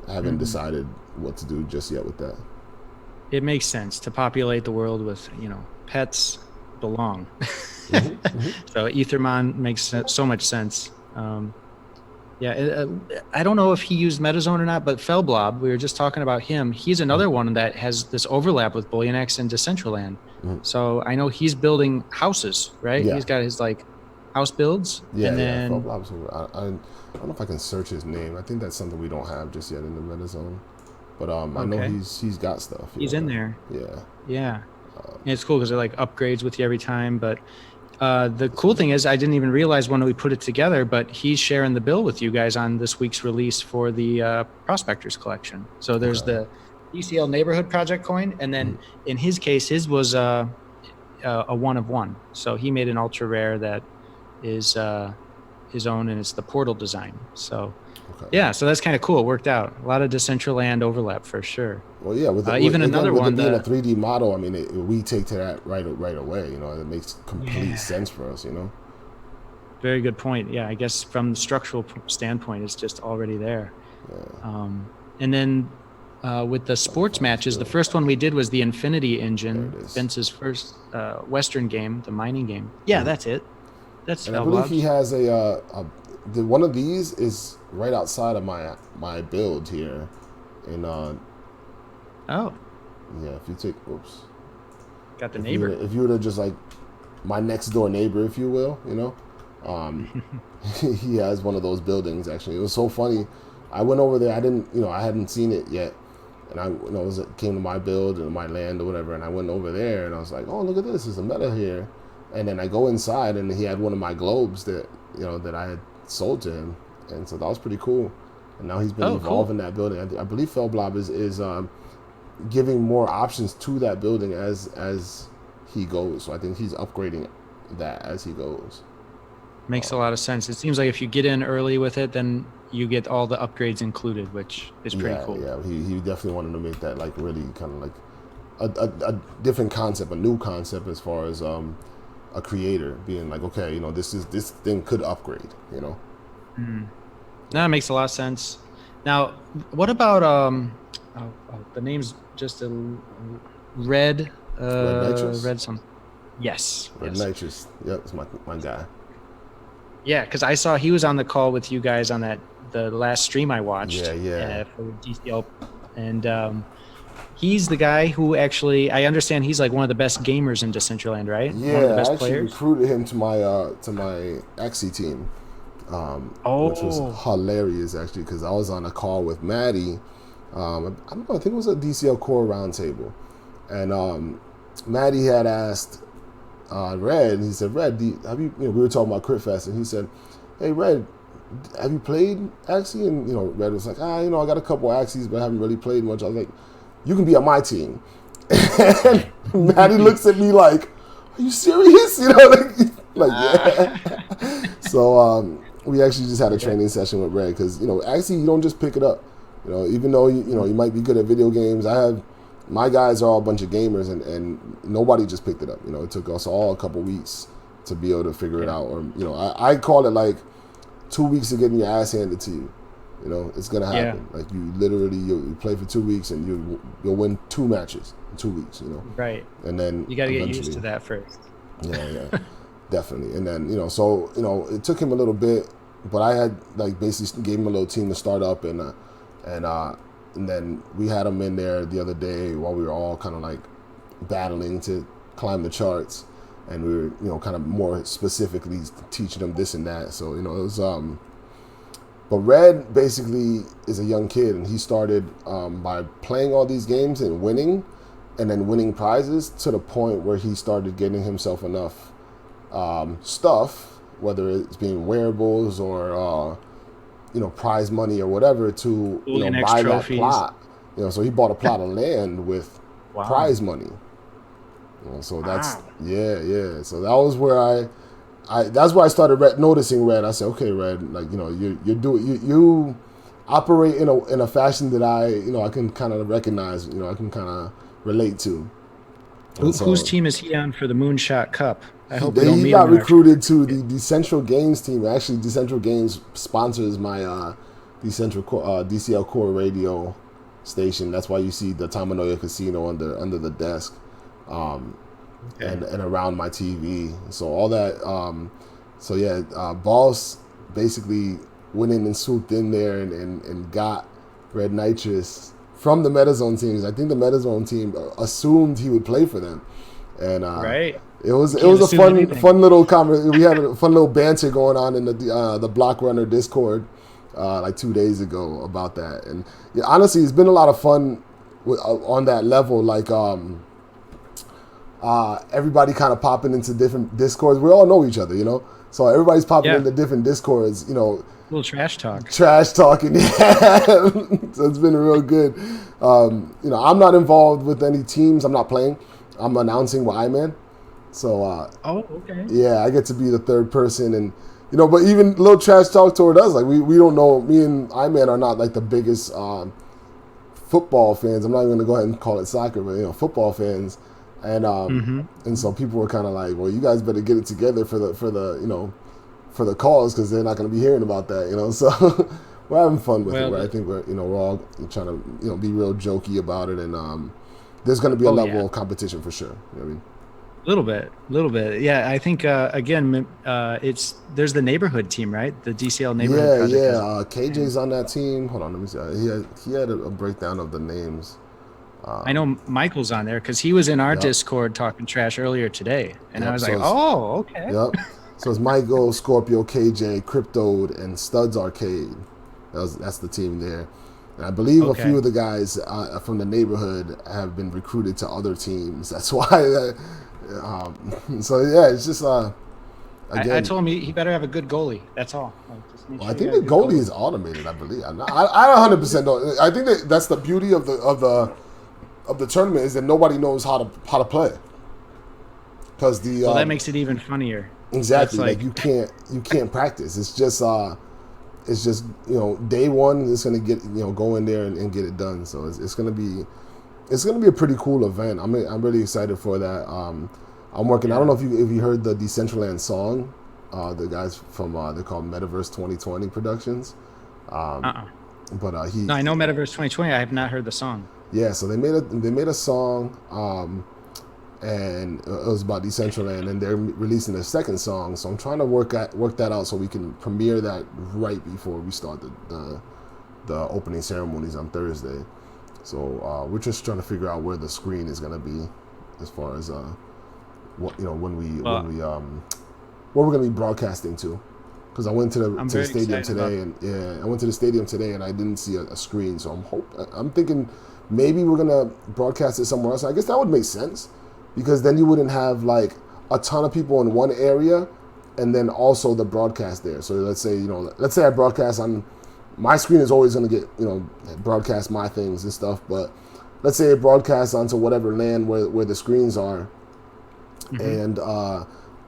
I haven't decided what to do just yet with that. It makes sense to populate the world with, you know, pets belong. So Ethermon makes so much sense. I don't know if he used MetaZone or not, but Felblob, we were just talking about him. He's another one that has this overlap with BullionX and Decentraland. So I know he's building houses, right? Yeah. He's got his like house builds. Yeah, and then Felblob's I don't know if I can search his name. I think that's something we don't have just yet in the MetaZone. But I know he's got stuff. He's in there. Yeah. Yeah. And it's cool because they're like upgrades with you every time, but the cool thing is I didn't even realize when we put it together, but he's sharing the bill with you guys on this week's release for the Prospectors collection. So there's the DCL Neighborhood Project coin, and then in his case, his was a 1 of 1. So he made an ultra rare that is his own, and it's the portal design. So so that's kind of cool. It worked out. A lot of Decentraland overlap for sure. Well, yeah, with another one being a 3D model, I mean, we take to that right away. You know, it makes complete sense for us. You know. Very good point. Yeah, I guess from the structural standpoint, it's just already there. Yeah. And then with the sports matches, the first one we did was the Infinity Engine, Vince's first Western game, the mining game. Yeah, that's it. That's. And I believe he has one of these is right outside of my build here, in Oh. Yeah, if you take, got the neighbor. If you were to just like my next door neighbor, if you will, you know, he has one of those buildings. Actually, it was so funny. I went over there. I hadn't seen it yet, and it came to my build and my land or whatever. And I went over there, and I was like, oh, look at this. There's a meta here. And then I go inside, and he had one of my globes that I had sold to him, and so that was pretty cool. And now he's been involved in that building. I believe Felblob is giving more options to that building as he goes. So I think he's upgrading that as he goes. Makes a lot of sense. It seems like if you get in early with it, then you get all the upgrades included, which is pretty cool. Yeah, he definitely wanted to make that like really kind of like a different concept, a new concept as far as a creator being like, okay, you know, this thing could upgrade, you know. That makes a lot of sense. Now, what about the name's just a red Nitrous? red some. Yes. Nitrous. Yep, it's my guy. Yeah, because I saw he was on the call with you guys on the last stream I watched. Yeah. For DCL, and he's the guy who actually, I understand he's like one of the best gamers in Decentraland, right? Yeah, one of the best I actually players. recruited him to my Axie team. which was hilarious actually, because I was on a call with Maddie. I don't know, I think it was a DCLCore roundtable, and Maddie had asked Red. He said, "Red, have you?" We were talking about Crit Fest, and he said, "Hey, Red, have you played Axie?" And Red was like, I got a couple Axies, but I haven't really played much. I was like, "You can be on my team." And Maddie looks at me like, "Are you serious?" Yeah. So we actually just had a training session with Red, because Axie, you don't just pick it up. Even though you might be good at video games, my guys are all a bunch of gamers, and nobody just picked it up. It took us all a couple weeks to be able to figure it out. Or I call it like 2 weeks of getting your ass handed to you. It's gonna happen. Yeah. Like you literally you play for 2 weeks and you'll win 2 matches in 2 weeks. Right. And then you got to get used to that first. Yeah, definitely. And then so it took him a little bit, but I had basically gave him a little team to start up, and then we had him in there the other day while we were all kind of battling to climb the charts, and we were kind of more specifically teaching him this and that. So it was but Red basically is a young kid, and he started by playing all these games and winning, and then winning prizes to the point where he started getting himself enough stuff, whether it's being wearables or prize money or whatever, to buy trophies. That plot. So he bought a plot of land with prize money. So that's yeah. So that was where that's where I started noticing Red. I said, okay, Red, you operate in a fashion that I can kind of recognize. I can kind of relate to. Whose team is he on for the Moonshot Cup? I hope he got recruited to the Decentral Games team. Actually, Decentral Games sponsors my DCLCore Radio station. That's why you see the Tamanoya Casino under the desk, and around my TV. So all that. Boss basically went in and swooped in there and got Red Nitrous from the Metazone teams. I think the Metazone team assumed he would play for them, and right. It was a fun little conversation. We had a fun little banter going on in the Block Runner Discord 2 days ago about that. And honestly, it's been a lot of fun on that level. Everybody kind of popping into different Discords. We all know each other, so everybody's popping into different Discords. A little trash talking. Yeah. So it's been real good. I'm not involved with any teams. I'm not playing. I'm announcing with Iman. So, okay. Yeah, I get to be the third person, and but even a little trash talk toward us. We don't know. Me and Iman are not the biggest football fans. I'm not even gonna go ahead and call it soccer, but football fans, and and so people were kind of like, well, you guys better get it together for the cause, because they're not gonna be hearing about that. So we're having fun with it. Right? I think we're all trying to be real jokey about it, and there's gonna be a level of competition for sure. You know what I mean? A little bit. Yeah, I think again, there's the neighborhood team, right? The DCL neighborhood project. Yeah. KJ's on that team. Hold on, let me see. He had a breakdown of the names. I know Michael's on there because he was in our Discord talking trash earlier today, and I was like, oh, okay. Yep. So it's Michael, Scorpio, KJ, Cryptode, and Studs Arcade. That's the team there. And I believe a few of the guys from the neighborhood have been recruited to other teams. That's why. So yeah, it's just again, I told him he better have a good goalie. That's all. I think the goalie is automated. I believe. I 100% don't. I think that's the beauty of the tournament, is that nobody knows how to play. Because that makes it even funnier. Exactly. You can't practice. It's just day one. It's gonna get go in there and get it done. So it's gonna be a pretty cool event. I'm really excited for that. I'm working. I don't know if you heard the Decentraland song. The guys from they're called Metaverse 2020 Productions. But No, I know Metaverse 2020. I have not heard the song. Yeah, so they made a song, and it was about Decentraland, and they're releasing their second song. So I'm trying to work that out so we can premiere that right before we start the opening ceremonies on Thursday. So we're just trying to figure out where the screen is going to be, as far as where we're going to be broadcasting to, because I went to the stadium today, I went to the stadium today and I didn't see a screen. So I'm thinking maybe we're gonna broadcast it somewhere else. I guess that would make sense, because then you wouldn't have like a ton of people in one area and then also the broadcast there. So let's say I broadcast on my screen is always going to get, broadcast my things and stuff, but let's say it broadcasts onto whatever land where the screens are, and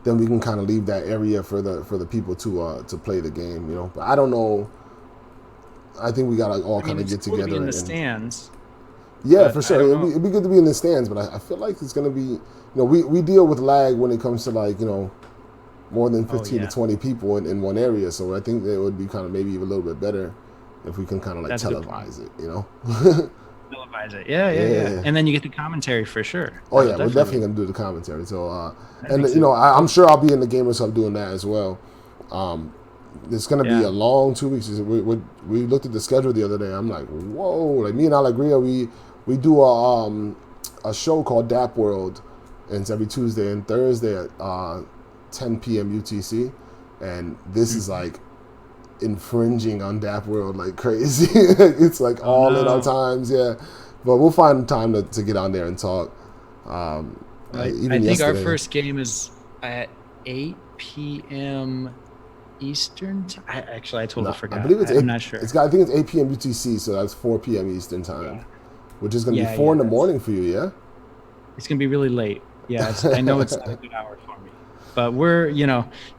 then we can kind of leave that area for the people to play the game, But I don't know. I think we gotta all kind of get together. To be in the stands. Yeah, for sure. It'd be good to be in the stands, but I feel like it's gonna be, we deal with lag when it comes to like, more than 15 to 20 people in one area. So I think it would be kind of maybe a little bit better if we can kind of like televise it, Televise it. Yeah. And then you get the commentary for sure. Oh yeah, we're definitely going to do the commentary. So, I'm sure I'll be in the Gamers Hub doing that as well. It's going to be a long 2 weeks. We looked at the schedule the other day. I'm like, whoa, like me and Alegria, we do a show called DAP World, and it's every Tuesday and Thursday at 10 p.m. UTC, and this is like infringing on DAP World like crazy. It's like all in our times, but we'll find time to get on there and talk. I think our first game is at 8 p.m. Eastern time. I totally forgot. I believe I'm not sure. I think it's 8 p.m. UTC, so that's 4 p.m. Eastern time, which is going to be 4 in the morning for you, yeah? It's going to be really late. Yeah, I know it's not a good hour for me. But we're,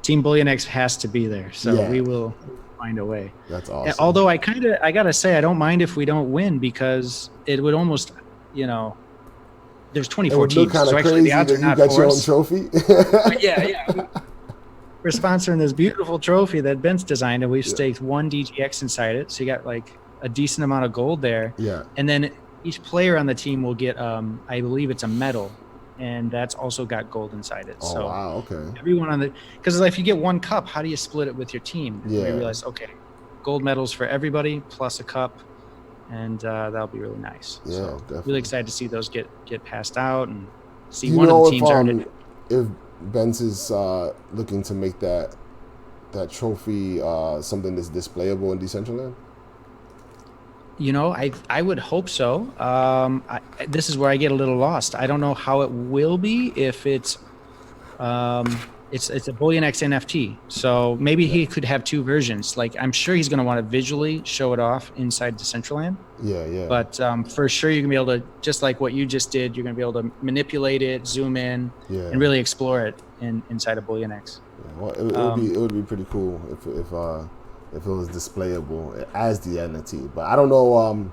Team Bullion X has to be there, so we will find a way. That's awesome. And although I gotta say, I don't mind if we don't win, because it would almost, there's 24 teams, so actually the odds are not for us. You got your own trophy. Yeah. We're sponsoring this beautiful trophy that Ben's designed, and we've staked one DGX inside it, so you got like a decent amount of gold there. Yeah. And then each player on the team will get, I believe it's a medal. And that's also got gold inside it. Oh, so wow, okay. Everyone because if you get one cup, how do you split it with your team? And we realize, okay, gold medals for everybody plus a cup, and that'll be really nice. Yeah, so definitely. Really excited to see those get passed out and see one of the teams earn it. If Benz is looking to make that trophy something that's displayable in Decentraland? I would hope so. This is where I get a little lost. I don't know how it will be if it's a Bullion X NFT. So maybe he could have two versions. Like, I'm sure he's going to want to visually show it off inside Decentraland. Yeah. But for sure, you're going to be able to, just like what you just did, you're going to be able to manipulate it, zoom in, and really explore it inside of Bullion X. Yeah, well, it would be pretty cool if it was displayable as the NFT. But I don't know.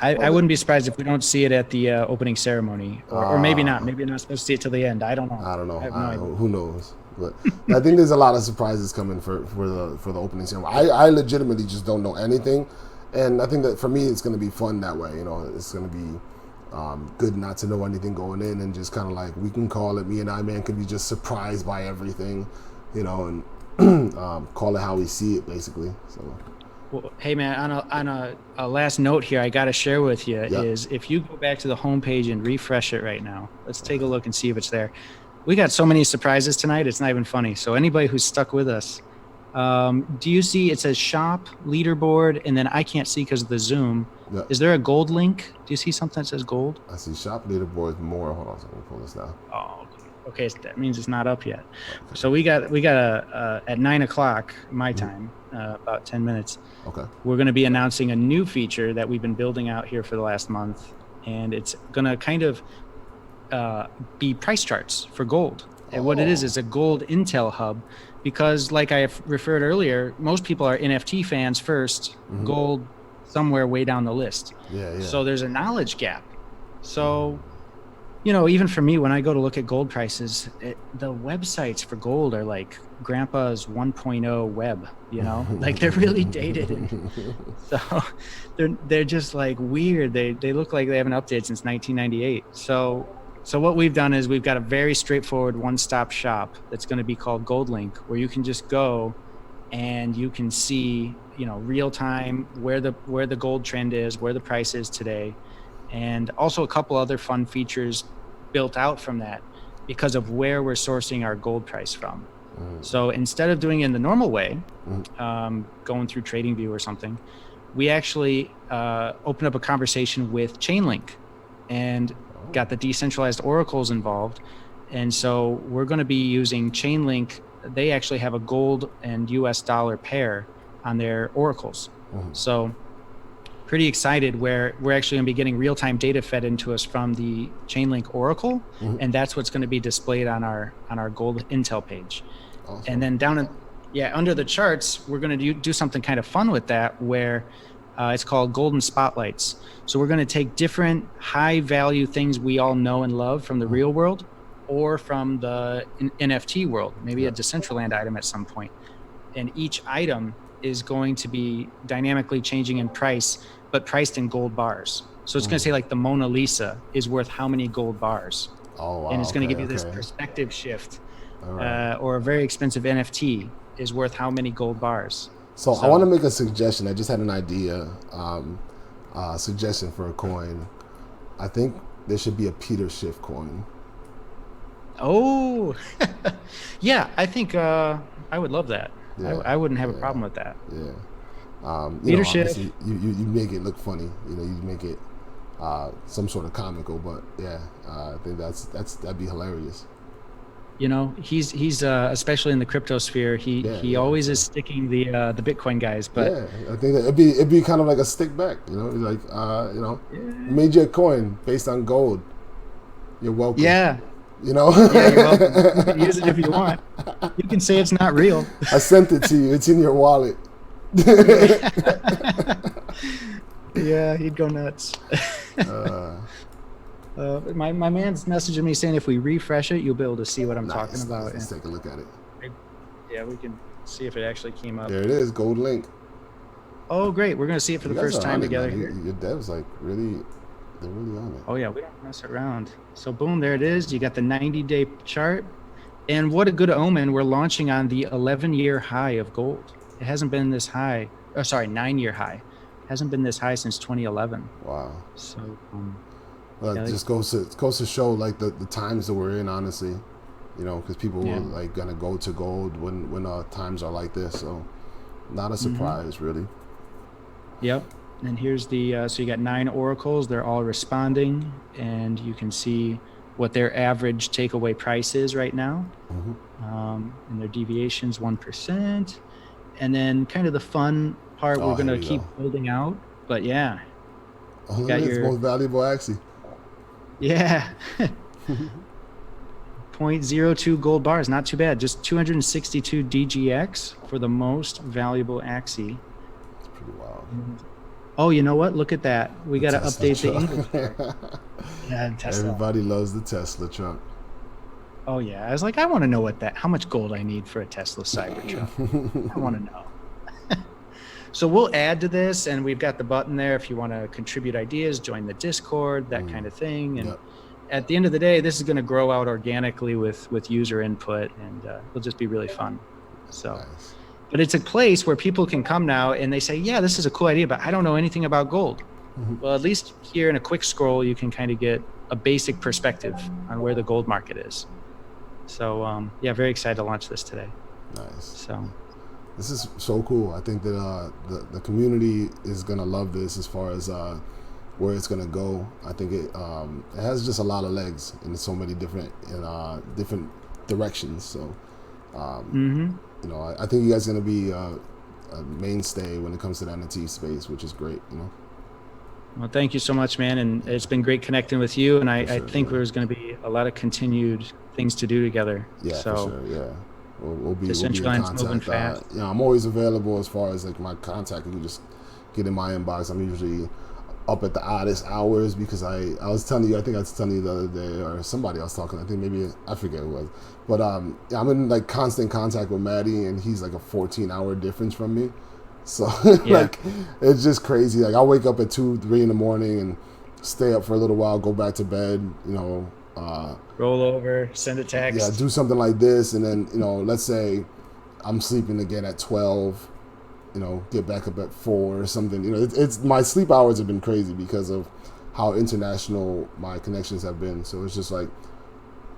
I wouldn't be surprised if we don't see it at the opening ceremony, or maybe not. Maybe you're not supposed to see it till the end. I don't know. I don't know. I have no idea. Who knows? But I think there's a lot of surprises coming for the opening ceremony. I legitimately just don't know anything, and I think that for me it's going to be fun that way. It's going to be good not to know anything going in, and just kind of like we can call it. Me and I-Man can be just surprised by everything, and call it how we see it, basically. So. Well, hey man, on a last note here, I got to share with you is if you go back to the homepage and refresh it right now, let's take a look and see if it's there. We got so many surprises tonight, it's not even funny. So anybody who's stuck with us, do you see it says shop, leaderboard, and then I can't see because of the zoom. Yeah. Is there a gold link? Do you see something that says gold? I see shop, leaderboard, more. Hold on, so let me pull this down. Oh, okay. So that means it's not up yet. Okay. So we got at 9:00 my time, about 10 minutes. Okay. We're going to be announcing a new feature that we've been building out here for the last month, and it's going to kind of be price charts for gold. And what it is a gold intel hub, because like I referred earlier, most people are NFT fans first, gold somewhere way down the list. Yeah. So there's a knowledge gap. So, even for me, when I go to look at gold prices, the websites for gold are like grandpa's 1.0 web, like they're really dated. And so they're just like weird. They look like they haven't updated since 1998. So what we've done is we've got a very straightforward one-stop shop that's going to be called Gold Link, where you can just go and you can see, real time where the gold trend is, where the price is today, and also a couple other fun features built out from that because of where we're sourcing our gold price from. So instead of doing it in the normal way, going through TradingView or something, we actually opened up a conversation with Chainlink and got the decentralized oracles involved. And so we're going to be using Chainlink. They actually have a gold and US dollar pair on their oracles. So pretty excited where we're actually going to be getting real-time data fed into us from the Chainlink oracle. And that's what's going to be displayed on our gold intel page. Awesome. And then down under the charts, we're going to do something kind of fun with that where it's called golden spotlights. So we're going to take different high value things we all know and love from the real world or from the NFT world, maybe a Decentraland item at some point. And each item is going to be dynamically changing in price, but priced in gold bars. So it's going to say like the Mona Lisa is worth how many gold bars. Oh, wow. And it's going to give you this perspective shift. Or a very expensive NFT is worth how many gold bars. So I want to make a suggestion. I just had an idea, suggestion for a coin. I think there should be a Peter Schiff coin. Oh, yeah. I think I would love that. Yeah, I wouldn't have a problem with that. Yeah. Peter Schiff. You make it look funny. You make it some sort of comical. But yeah, I think that'd be hilarious. He's especially in the crypto sphere. He always is sticking the Bitcoin guys. But yeah, I think that it'd be kind of like a stick back. Like made you a coin based on gold. You're welcome. Yeah. Yeah, you're welcome. You can use it if you want. You can say it's not real. I sent it to you. It's in your wallet. Yeah, he'd go nuts. My man's messaging me saying if we refresh it, you'll be able to see what I'm talking about. Let's take a look at it. Yeah, we can see if it actually came up. There it is, gold link. Oh, great. We're going to see it for the first time together here. Your devs they're really on it. Oh, yeah, we don't mess around. So, boom, there it is. You got the 90-day chart. And what a good omen. We're launching on the 11-year high of gold. It hasn't been this high. 9-year high. It hasn't been this high since 2011. Wow. So, it just goes to show like the times that we're in, honestly, because people are like gonna go to gold when times are like this. So not a surprise, really. Yep. And here's the so you got 9 oracles. They're all responding, and you can see what their average takeaway price is right now, and their deviations 1%. And then kind of the fun part we're gonna keep building out. But yeah, got your most valuable axie. Yeah. 0.02 gold bars, not too bad. Just 262 DGX for the most valuable axie. That's pretty wild. Oh, you know what? Look at that. We got to update the English. Yeah, Tesla. Everybody loves the Tesla truck. Oh yeah, I was like, I want to know how much gold I need for a Tesla Cybertruck. I want to know. So we'll add to this, and we've got the button there if you want to contribute ideas, join the Discord, that kind of thing. And at the end of the day, this is going to grow out organically with user input, and it'll just be really fun. So, nice. But it's a place where people can come now and they say, yeah, this is a cool idea, but I don't know anything about gold. Well, at least here in a quick scroll, you can kind of get a basic perspective on where the gold market is. So, very excited to launch this today. Nice. So. This is so cool. I think that the community is gonna love this as far as where it's gonna go. I think it has just a lot of legs in so many different directions. So, I think you guys are gonna be a mainstay when it comes to the NFT space, which is great. Well, thank you so much, man, and it's been great connecting with you. And I think there's going to be a lot of continued things to do together. Yeah, for sure. Yeah. We'll be in contact. I'm always available as far as like my contact. You can just get in my inbox. I'm usually up at the oddest hours because I was telling you, I think I was telling you the other day, or somebody else talking. I think maybe I forget who it was, but I'm in like constant contact with Maddie, and he's like a 14-hour difference from me. So like it's just crazy. Like I'll wake up at 2-3 in the morning and stay up for a little while, go back to bed. Roll over, send a text. Yeah, do something like this, and then let's say I'm sleeping again at 12. Get back up at 4 or something. It's my sleep hours have been crazy because of how international my connections have been. So it's just like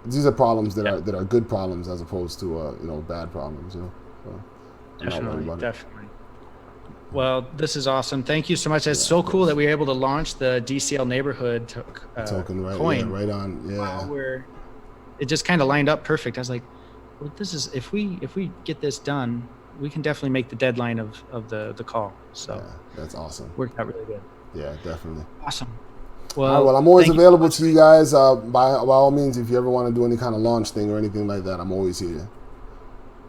these are problems that are good problems as opposed to bad problems. Definitely. Well, this is awesome. Thank you so much. It's so cool that we were able to launch the DCL neighborhood token coin. Right on. Yeah. It just kind of lined up perfect. I was like, well, this is if we get this done, we can definitely make the deadline of the call. So that's awesome. Worked out really good. Yeah, definitely. Awesome. Well, I'm always available to you guys. By all means, if you ever want to do any kind of launch thing or anything like that, I'm always here.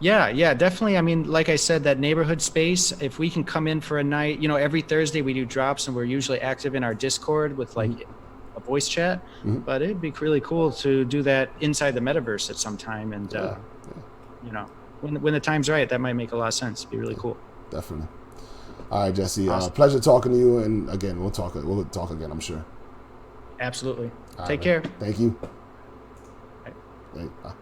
Yeah, definitely. I mean, like I said, that neighborhood space, if we can come in for a night, every Thursday we do drops and we're usually active in our Discord with like a voice chat, but it'd be really cool to do that inside the metaverse at some time. And, when the time's right, that might make a lot of sense. It'd be really cool. Definitely. All right, Jesse, awesome. Pleasure talking to you. And again, we'll talk again, I'm sure. Absolutely. All Take right, care. Thank you. Bye. Bye.